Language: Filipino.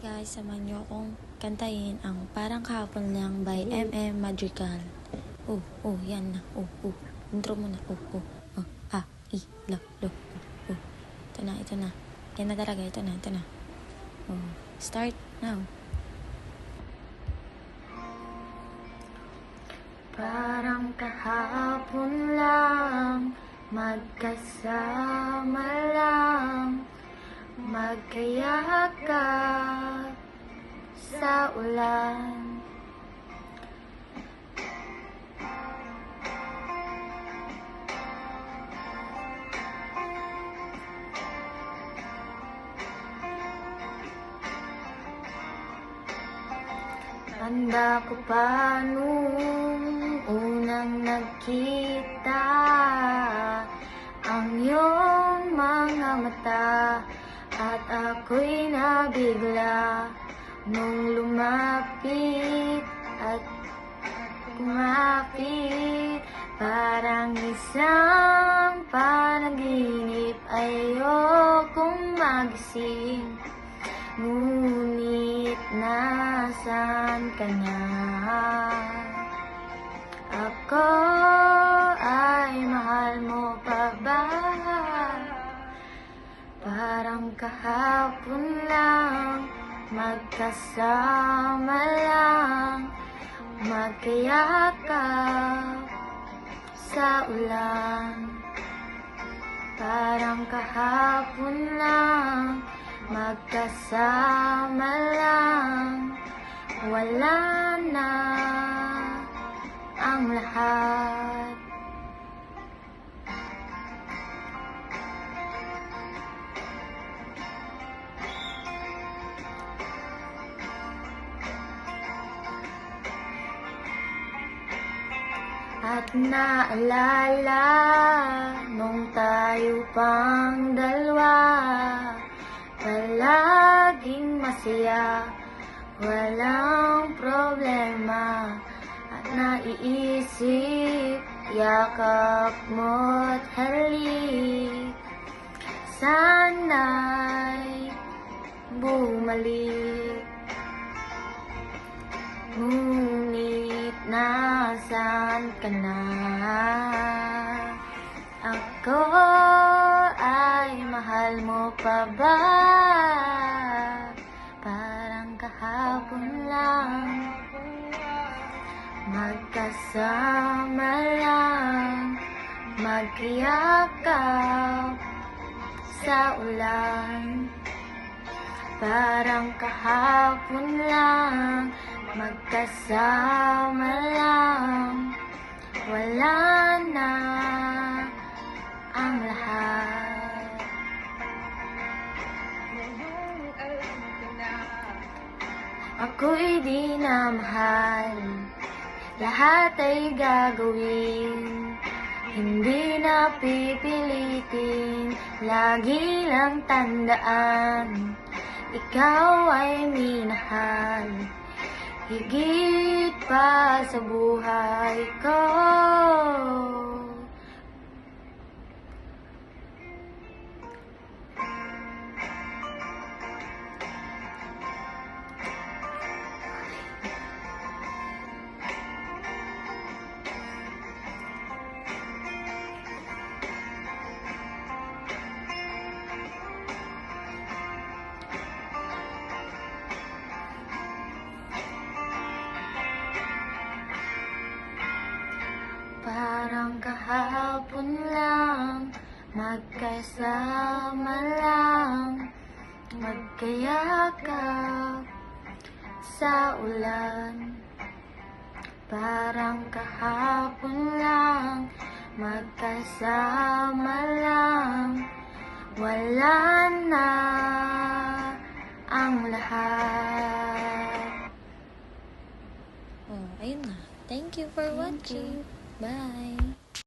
Guys, samahan niyo akong kantahin ang Parang Kahapon Lang by MM Madrigal. Yan na. Intro muna. I, lo. Ito na. Yan na talaga, ito na. Start now. Parang kahapon lang, magkasama lang, magkayakap sa ulan. Tanda ko pa nung unang nagkita, ang iyong mga mata, at ako'y nabigla nung lumapit at kumapit. Parang isang panaginip, ayokong magising, ngunit nasaan ka na? Ako ay mahal mo pa ba? Parang kahapon lang, magkasama lang, magkayakap sa ulan. Parang kahapon lang, magkasama lang, wala na ang lahat. At naalala nung tayo pang dalawa, palaging masaya, walang problema. At naiisip, yakap mo't halik, sana'y bumalik. Ngunit nasaan ka na? Ako ay mahal mo pa ba? Parang kahapon lang, magkasama lang, magkayakap sa ulan. Parang kahapon lang, magkasama lang, wala na ang lahat. Ako'y di na mahal, lahat ay gagawin, hindi na pipilitin. Lagi lang tandaan, ikaw ay minahal, higit pa sa buhay ko. Parang kahapon lang, magkasama lang, magkayakap sa ulan. Parang kahapon lang, magkasama lang, wala na ang lahat. Ayun na. Thank you for watching. Bye!